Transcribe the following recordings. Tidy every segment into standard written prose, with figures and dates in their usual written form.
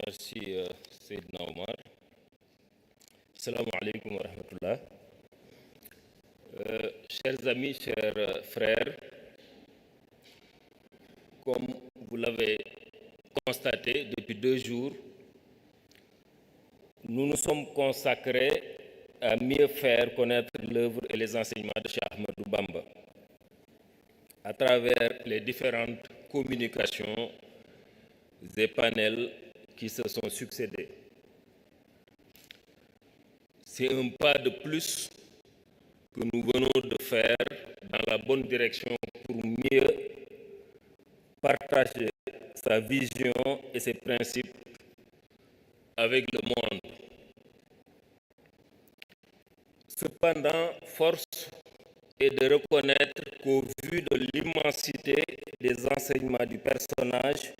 Merci Seydina Omar. Assalamu alaikum wa rahmatullah. Chers amis, chers frères, comme vous l'avez constaté depuis 2 jours, nous nous sommes consacrés à mieux faire connaître l'œuvre et les enseignements de Cheikh Ahmadou Bamba à travers les différentes communications et panels qui se sont succédés. C'est un pas de plus que nous venons de faire dans la bonne direction pour mieux partager sa vision et ses principes avec le monde. Cependant, force est de reconnaître qu'au vu de l'immensité des enseignements du personnage,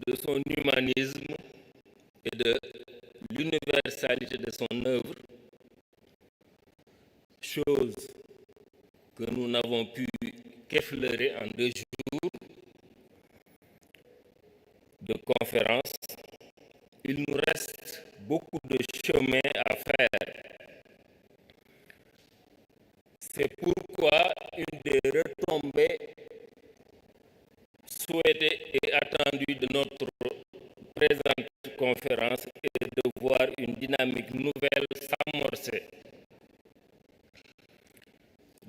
de son humanisme et de l'universalité de son œuvre, chose que nous n'avons pu qu'effleurer en 2 jours de conférence, il nous reste beaucoup de chemin à faire. C'est pourquoi une des retombées souhaitées et attendues de notre présente conférence est de voir une dynamique nouvelle s'amorcer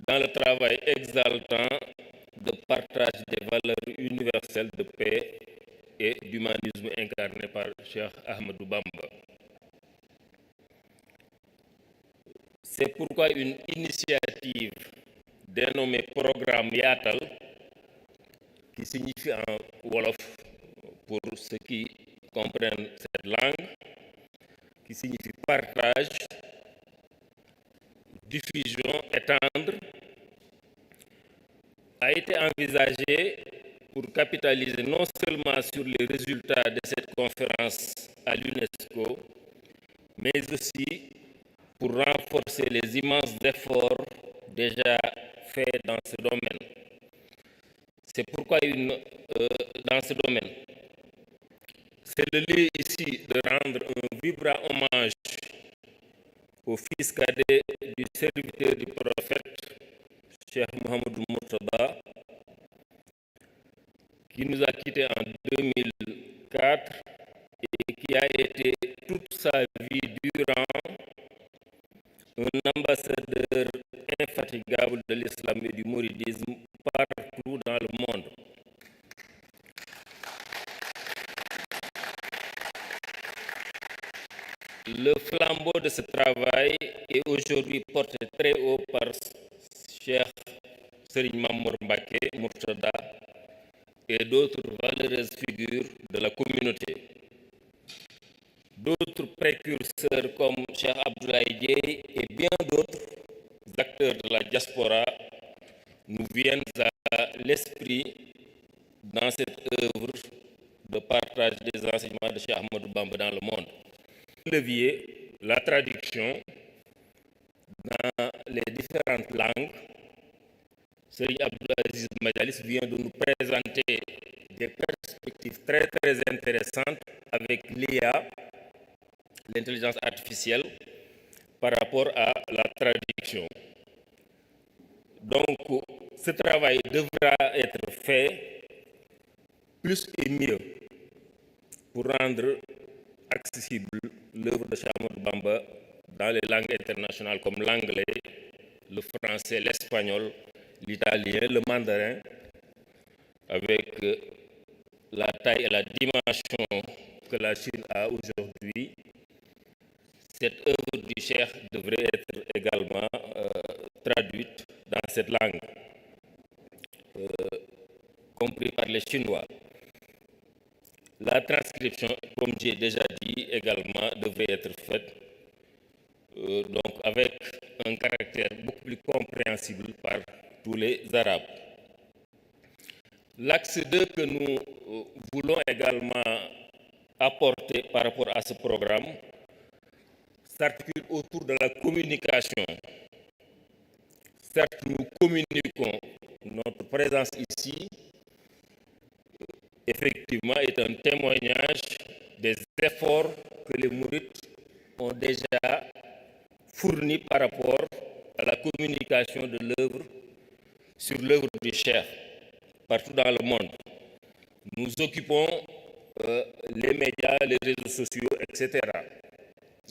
dans le travail exaltant de partage des valeurs universelles de paix et d'humanisme incarné par Cheikh Ahmadou Bamba. C'est pourquoi une initiative dénommée Programme Yatal, qui signifie en Wolof pour ceux qui comprennent cette langue, qui signifie partage, diffusion, étendre, a été envisagée pour capitaliser non seulement sur les résultats de cette conférence à l'UNESCO, mais aussi pour renforcer les immenses efforts déjà faits dans ce domaine. C'est pourquoi dans ce domaine, c'est le lieu ici de rendre un vibrant hommage au fils cadet du serviteur du prophète, Cheikh Mohamedou Mourtada, qui nous a quittés en 2004 et qui a été toute sa vie durant un ambassadeur infatigable de l'islam et du mouridisme partout dans le monde. Le flambeau de ce travail est aujourd'hui porté très haut par Cheikh Serigne Mamour Mbacké Mourtada et d'autres valeureuses figures de la communauté. D'autres précurseurs comme Cheikh Abdoulaye Dièye et bien d'autres acteurs de la diaspora nous viennent à l'esprit dans cette œuvre de partage des enseignements de Cheikh Ahmadou Bamba dans le monde. Levier, la traduction dans les différentes langues. Serigne Abdoulaziz Madialis vient de nous présenter des perspectives très intéressantes avec l'IA, l'intelligence artificielle, par rapport à la traduction. Donc, ce travail devra être fait plus et mieux pour rendre accessible l'œuvre de Cheikh Ahmadou Bamba dans les langues internationales comme l'anglais, le français, l'espagnol, l'italien, le mandarin, avec la taille et la dimension que la Chine a aujourd'hui. Cette œuvre du Cheikh devrait être également traduite dans cette langue, compris par les Chinois. La transcription, comme j'ai déjà dit, également devrait être faite donc avec un caractère beaucoup plus compréhensible par tous les Arabes. L'axe 2 que nous voulons également apporter par rapport à ce programme s'articule autour de la communication. Certes, nous communiquons notre présence ici effectivement, est un témoignage des efforts que les mourides ont déjà fournis par rapport à la communication de l'œuvre sur l'œuvre du Cheikh partout dans le monde. Nous occupons les médias, les réseaux sociaux, etc.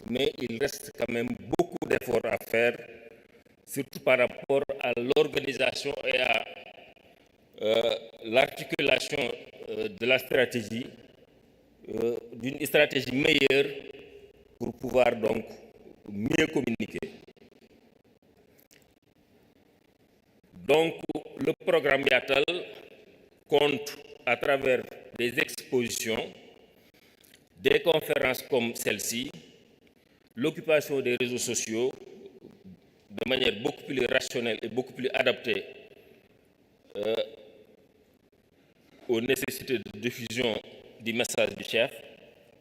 Mais il reste quand même beaucoup d'efforts à faire, surtout par rapport à l'organisation et à l'articulation de la stratégie, d'une stratégie meilleure pour pouvoir donc mieux communiquer. Donc, le programme Yatal compte à travers des expositions, des conférences comme celle-ci, l'occupation des réseaux sociaux de manière beaucoup plus rationnelle et beaucoup plus adaptée aux nécessités de diffusion du message du chef,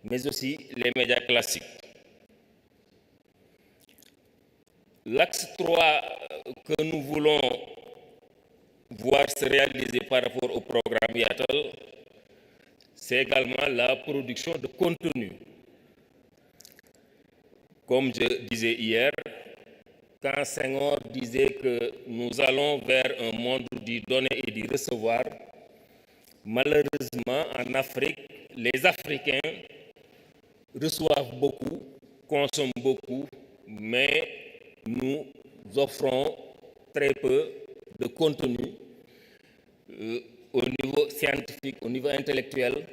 mais aussi les médias classiques. L'axe 3 que nous voulons voir se réaliser par rapport au programme Yatal, c'est également la production de contenu. Comme je disais hier, quand Senghor disait que nous allons vers un monde du donner et du recevoir, malheureusement en Afrique, les Africains reçoivent beaucoup, consomment beaucoup, mais nous offrons très peu de contenu au niveau scientifique, au niveau intellectuel,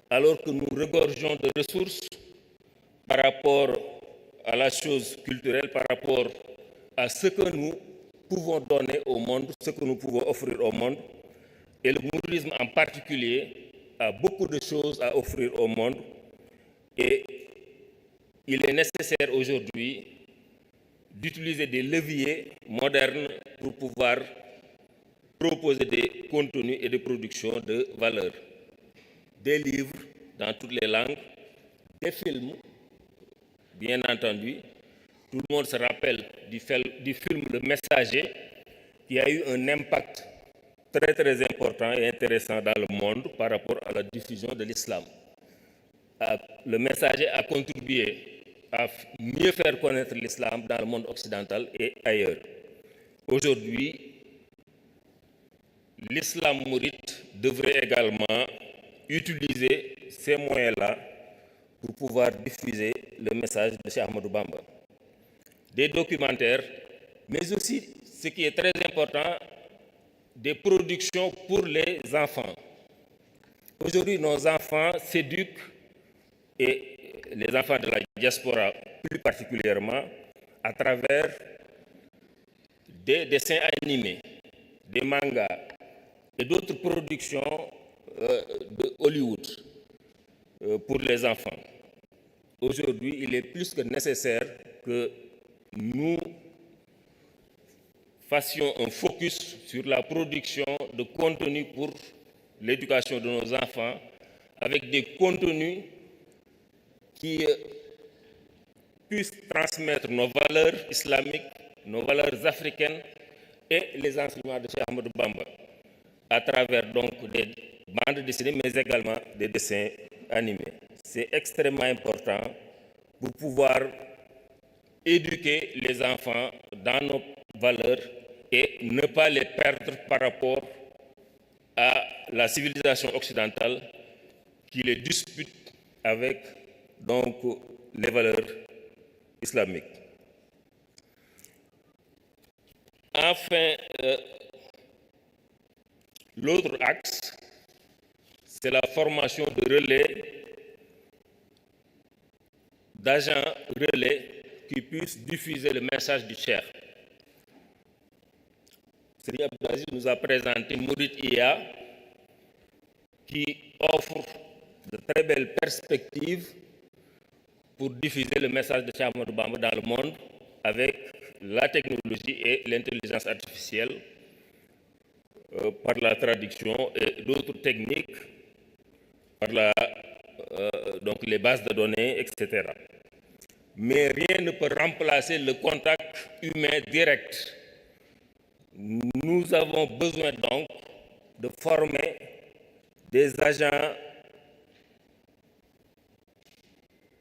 alors que nous regorgeons de ressources par rapport à la chose culturelle, par rapport à ce que nous pouvons donner au monde, ce que nous pouvons offrir au monde. Et le mouridisme en particulier a beaucoup de choses à offrir au monde. Et il est nécessaire aujourd'hui d'utiliser des leviers modernes pour pouvoir proposer des contenus et des productions de valeur. Des livres dans toutes les langues, des films, bien entendu. Tout le monde se rappelle du film Le Messager, qui a eu un impact très très important et intéressant dans le monde par rapport à la diffusion de l'islam. Le Messager a contribué à mieux faire connaître l'islam dans le monde occidental et ailleurs. Aujourd'hui, l'islam mouride devrait également utiliser ces moyens-là pour pouvoir diffuser le message de Cheikh Ahmadou Bamba. Des documentaires, mais aussi, ce qui est très important, des productions pour les enfants. Aujourd'hui, nos enfants s'éduquent, et les enfants de la diaspora plus particulièrement, à travers des dessins animés, des mangas et d'autres productions de Hollywood pour les enfants. Aujourd'hui, il est plus que nécessaire que nous fassions un focus sur la production de contenu pour l'éducation de nos enfants, avec des contenus qui puissent transmettre nos valeurs islamiques, nos valeurs africaines et les enseignements de Cheikh Ahmadou Bamba, à travers donc des bandes dessinées, mais également des dessins animés. C'est extrêmement important pour pouvoir éduquer les enfants dans nos valeurs et ne pas les perdre par rapport à la civilisation occidentale qui les dispute avec donc les valeurs islamiques. Enfin, l'autre axe, c'est la formation de relais, d'agents relais qui puissent diffuser le message du Cheikh. Serigne Abdou Aziz nous a présenté Mourid IA, qui offre de très belles perspectives pour diffuser le message de Cheikh Ahmadou Bamba dans le monde avec la technologie et l'intelligence artificielle, par la traduction et d'autres techniques, par donc les bases de données, etc. Mais rien ne peut remplacer le contact humain direct. Nous avons besoin donc de former des agents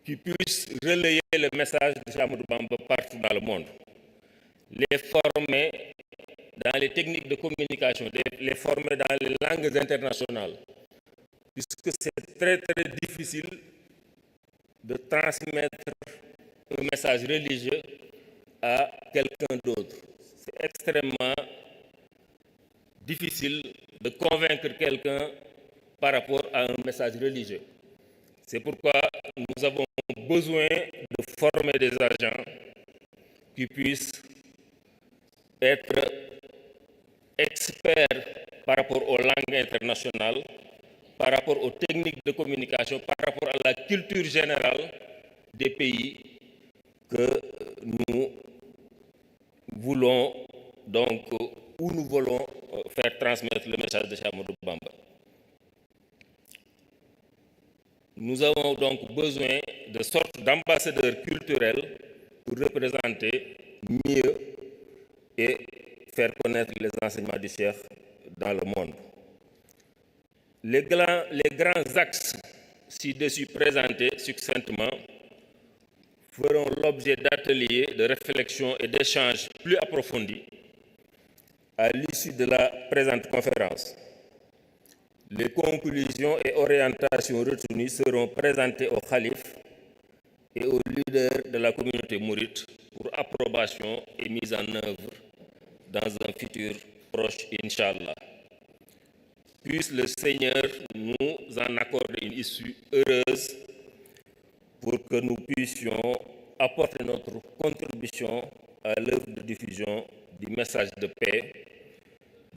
qui puissent relayer le message de Cheikh Ahmadou Bamba partout dans le monde, les former dans les techniques de communication, les former dans les langues internationales, puisque c'est très très difficile de transmettre un message religieux à quelqu'un d'autre. C'est extrêmement difficile de convaincre quelqu'un par rapport à un message religieux. C'est pourquoi nous avons besoin de former des agents qui puissent être experts par rapport aux langues internationales, par rapport aux techniques de communication, par rapport à la culture générale des pays que nous voulons donc, où nous voulons faire transmettre le message de Cheikh Ahmadou Bamba. Nous avons donc besoin de sortes d'ambassadeurs culturels pour représenter mieux et faire connaître les enseignements du Cheikh dans le monde. Les grands axes ci-dessus présentés succinctement feront l'objet d'ateliers de réflexion et d'échanges plus approfondis à l'issue de la présente conférence. Les conclusions et orientations retenues seront présentées au Khalife et aux leaders de la communauté mouride pour approbation et mise en œuvre dans un futur proche, Inch'Allah. Puisse le Seigneur nous en accorder une issue heureuse pour que nous puissions apporter notre contribution à l'œuvre de diffusion du message de paix,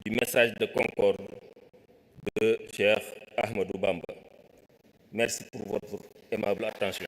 du message de concorde de Cheikh Ahmadou Bamba. Merci pour votre aimable attention.